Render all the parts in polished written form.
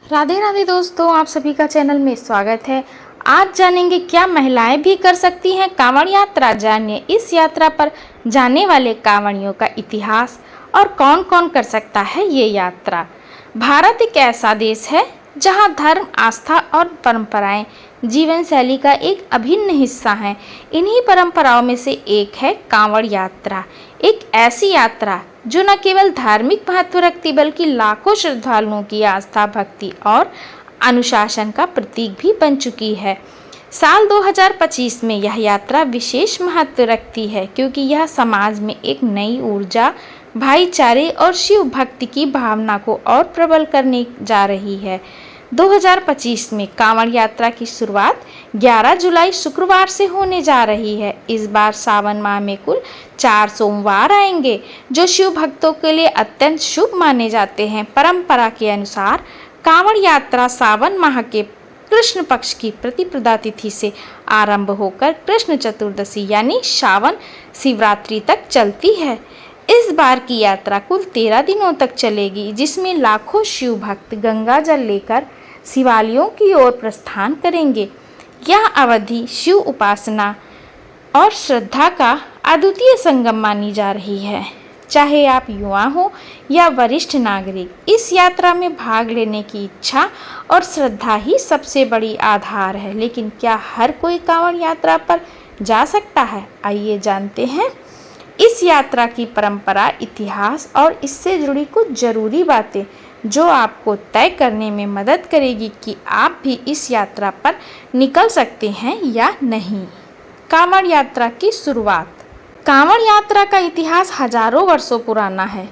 राधे राधे दोस्तों, आप सभी का चैनल में स्वागत है। आज जानेंगे क्या महिलाएं भी कर सकती हैं कांवड़ यात्रा। जानिए इस यात्रा पर जाने वाले कांवड़ियों का इतिहास और कौन कौन कर सकता है ये यात्रा। भारत एक ऐसा देश है जहां धर्म, आस्था और परंपराएं जीवन शैली का एक अभिन्न हिस्सा हैं। इन्हीं परंपराओं में से एक है कांवड़ यात्रा, एक ऐसी यात्रा जो न केवल धार्मिक महत्व रखती बल्कि लाखों श्रद्धालुओं की आस्था, भक्ति और अनुशासन का प्रतीक भी बन चुकी है। साल 2025 में यह यात्रा विशेष महत्व रखती है क्योंकि यह समाज में एक नई ऊर्जा, भाईचारे और शिव भक्ति की भावना को और प्रबल करने जा रही है। 2025 में कांवड़ यात्रा की शुरुआत 11 जुलाई शुक्रवार से होने जा रही है। इस बार सावन माह में कुल 4 सोमवार आएंगे जो शिव भक्तों के लिए अत्यंत शुभ माने जाते हैं। परंपरा के अनुसार कांवड़ यात्रा सावन माह के कृष्ण पक्ष की प्रतिपदा तिथि से आरंभ होकर कृष्ण चतुर्दशी यानी श्रावण शिवरात्रि तक चलती है। इस बार की यात्रा कुल 13 दिनों तक चलेगी, जिसमें लाखों शिव भक्त गंगा जल लेकर शिवालयों की ओर प्रस्थान करेंगे। यह अवधि शिव उपासना और श्रद्धा का अद्वितीय संगम मानी जा रही है। चाहे आप युवा हो या वरिष्ठ नागरिक, इस यात्रा में भाग लेने की इच्छा और श्रद्धा ही सबसे बड़ी आधार है। लेकिन क्या हर कोई कांवड़ यात्रा पर जा सकता है? आइए जानते हैं इस यात्रा की परंपरा, इतिहास और इससे जुड़ी कुछ जरूरी बातें जो आपको तय करने में मदद करेगी कि आप भी इस यात्रा पर निकल सकते हैं या नहीं। कांवड़ यात्रा की शुरुआत। कांवड़ यात्रा का इतिहास हजारों वर्षों पुराना है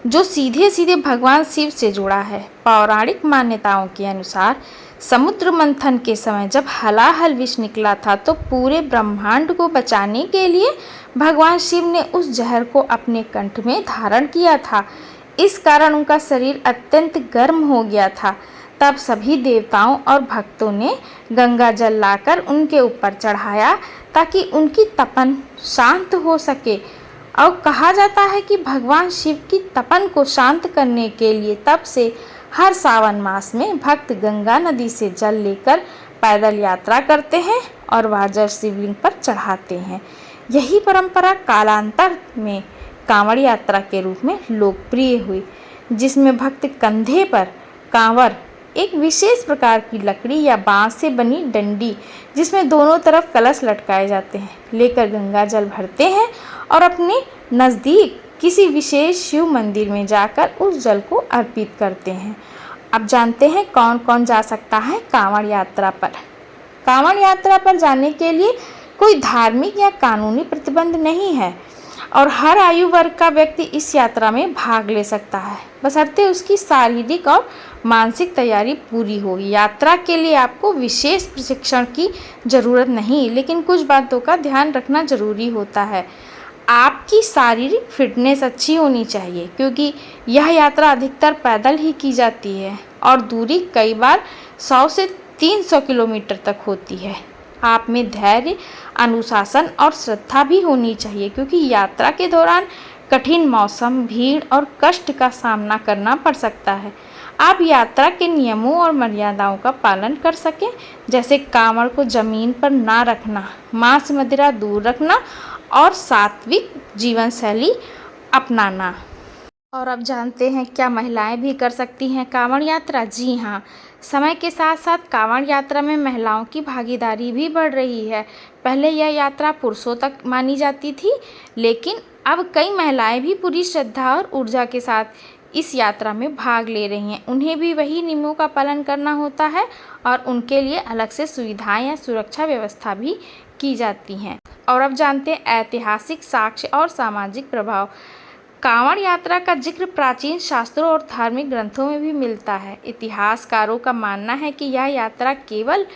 जो सीधे सीधे भगवान शिव से जुड़ा है। पौराणिक मान्यताओं के अनुसार समुद्र मंथन के समय जब हलाहल विष निकला था तो पूरे ब्रह्मांड को बचाने के लिए भगवान शिव ने उस जहर को अपने कंठ में धारण किया था। इस कारण उनका शरीर अत्यंत गर्म हो गया था। तब सभी देवताओं और भक्तों ने गंगा जल लाकर उनके ऊपर चढ़ाया ताकि उनकी तपन शांत हो सके। और कहा जाता है कि भगवान शिव की तपन को शांत करने के लिए तब से हर सावन मास में भक्त गंगा नदी से जल लेकर पैदल यात्रा करते हैं और वह जल शिवलिंग पर चढ़ाते हैं। यही परंपरा कालांतर में कांवड़ यात्रा के रूप में लोकप्रिय हुई, जिसमें भक्त कंधे पर कांवड़, एक विशेष प्रकार की लकड़ी या बांस से बनी डंडी जिसमें दोनों तरफ कलश लटकाए जाते हैं, लेकर गंगा जल भरते हैं और अपने नज़दीक किसी विशेष शिव मंदिर में जाकर उस जल को अर्पित करते हैं। अब जानते हैं कौन कौन जा सकता है कांवड़ यात्रा पर। कांवड़ यात्रा पर जाने के लिए कोई धार्मिक या कानूनी प्रतिबंध नहीं है और हर आयु वर्ग का व्यक्ति इस यात्रा में भाग ले सकता है, बशर्ते उसकी शारीरिक और मानसिक तैयारी पूरी हो। यात्रा के लिए आपको विशेष प्रशिक्षण की ज़रूरत नहीं, लेकिन कुछ बातों का ध्यान रखना जरूरी होता है। आपकी शारीरिक फिटनेस अच्छी होनी चाहिए क्योंकि यह यात्रा अधिकतर पैदल ही की जाती है और दूरी कई बार 100 से 300 किलोमीटर तक होती है। आप में धैर्य, अनुशासन और श्रद्धा भी होनी चाहिए क्योंकि यात्रा के दौरान कठिन मौसम, भीड़ और कष्ट का सामना करना पड़ सकता है। आप यात्रा के नियमों और मर्यादाओं का पालन कर सकें, जैसे कांवड़ को जमीन पर ना रखना, मांस मदिरा दूर रखना और सात्विक जीवन शैली अपनाना। और अब जानते हैं क्या महिलाएं भी कर सकती हैं कांवड़ यात्रा। जी हाँ, समय के साथ साथ कांवड़ यात्रा में महिलाओं की भागीदारी भी बढ़ रही है। पहले यह यात्रा पुरुषों तक मानी जाती थी, लेकिन अब कई महिलाएं भी पूरी श्रद्धा और ऊर्जा के साथ इस यात्रा में भाग ले रही हैं। उन्हें भी वही नियमों का पालन करना होता है और उनके लिए अलग से सुविधाएं या सुरक्षा व्यवस्था भी की जाती हैं। और अब जानते हैं ऐतिहासिक साक्ष्य और सामाजिक प्रभाव। कांवड़ यात्रा का जिक्र प्राचीन शास्त्रों और धार्मिक ग्रंथों में भी मिलता है। इतिहासकारों का मानना है कि यह यात्रा केवल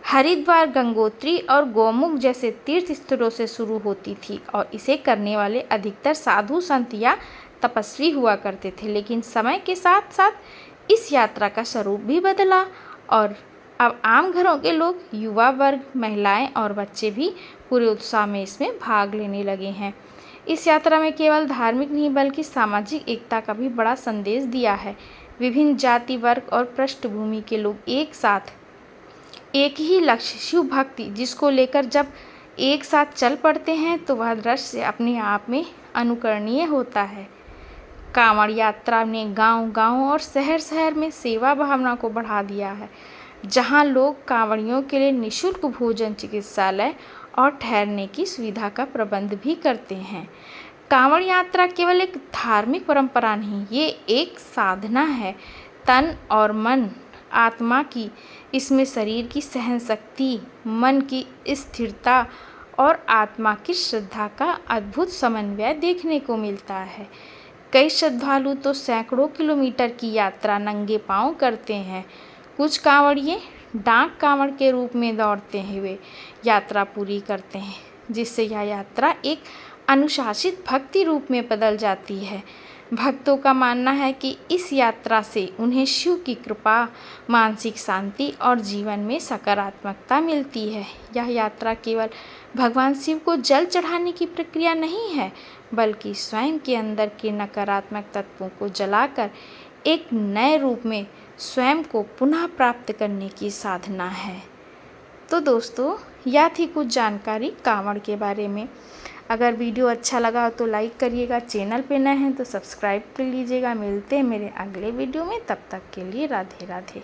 हरिद्वार, गंगोत्री और गौमुख जैसे तीर्थ स्थलों से शुरू होती थी और इसे करने वाले अधिकतर साधु संत या तपस्वी हुआ करते थे। लेकिन समय के साथ साथ इस यात्रा का स्वरूप भी बदला और अब आम घरों के लोग, युवा वर्ग, महिलाएं और बच्चे भी पूरे उत्साह में इसमें भाग लेने लगे हैं। इस यात्रा में केवल धार्मिक नहीं बल्कि सामाजिक एकता का भी बड़ा संदेश दिया है। विभिन्न जाति, वर्ग और पृष्ठभूमि के लोग एक साथ एक ही लक्ष्य शिव भक्ति जिसको लेकर जब एक साथ चल पड़ते हैं तो वह दृश्य अपने आप में अनुकरणीय होता है। कांवड़ यात्रा ने गांव-गांव और शहर-शहर में सेवा भावना को बढ़ा दिया है, जहां लोग कांवड़ियों के लिए निःशुल्क भोजन, चिकित्सालय और ठहरने की सुविधा का प्रबंध भी करते हैं। कांवड़ यात्रा केवल एक धार्मिक परंपरा नहीं, ये एक साधना है। तन और मन, आत्मा की, इसमें शरीर की सहन शक्ति, मन की स्थिरता और आत्मा की श्रद्धा का अद्भुत समन्वय देखने को मिलता है। कई श्रद्धालु तो सैकड़ों किलोमीटर की यात्रा नंगे पांव करते हैं। कुछ कांवड़िए डाक कांवड़ के रूप में दौड़ते हुए यात्रा पूरी करते हैं, जिससे यह यात्रा एक अनुशासित भक्ति रूप में बदल जाती है। भक्तों का मानना है कि इस यात्रा से उन्हें शिव की कृपा, मानसिक शांति और जीवन में सकारात्मकता मिलती है। यह यात्रा केवल भगवान शिव को जल चढ़ाने की प्रक्रिया नहीं है, बल्कि स्वयं के अंदर के नकारात्मक तत्वों को जलाकर एक नए रूप में स्वयं को पुनः प्राप्त करने की साधना है। तो दोस्तों, यह थी कुछ जानकारी कांवड़ के बारे में। अगर वीडियो अच्छा लगा हो तो लाइक करिएगा, चैनल पे नए हैं तो सब्सक्राइब कर लीजिएगा। मिलते हैं मेरे अगले वीडियो में, तब तक के लिए राधे राधे।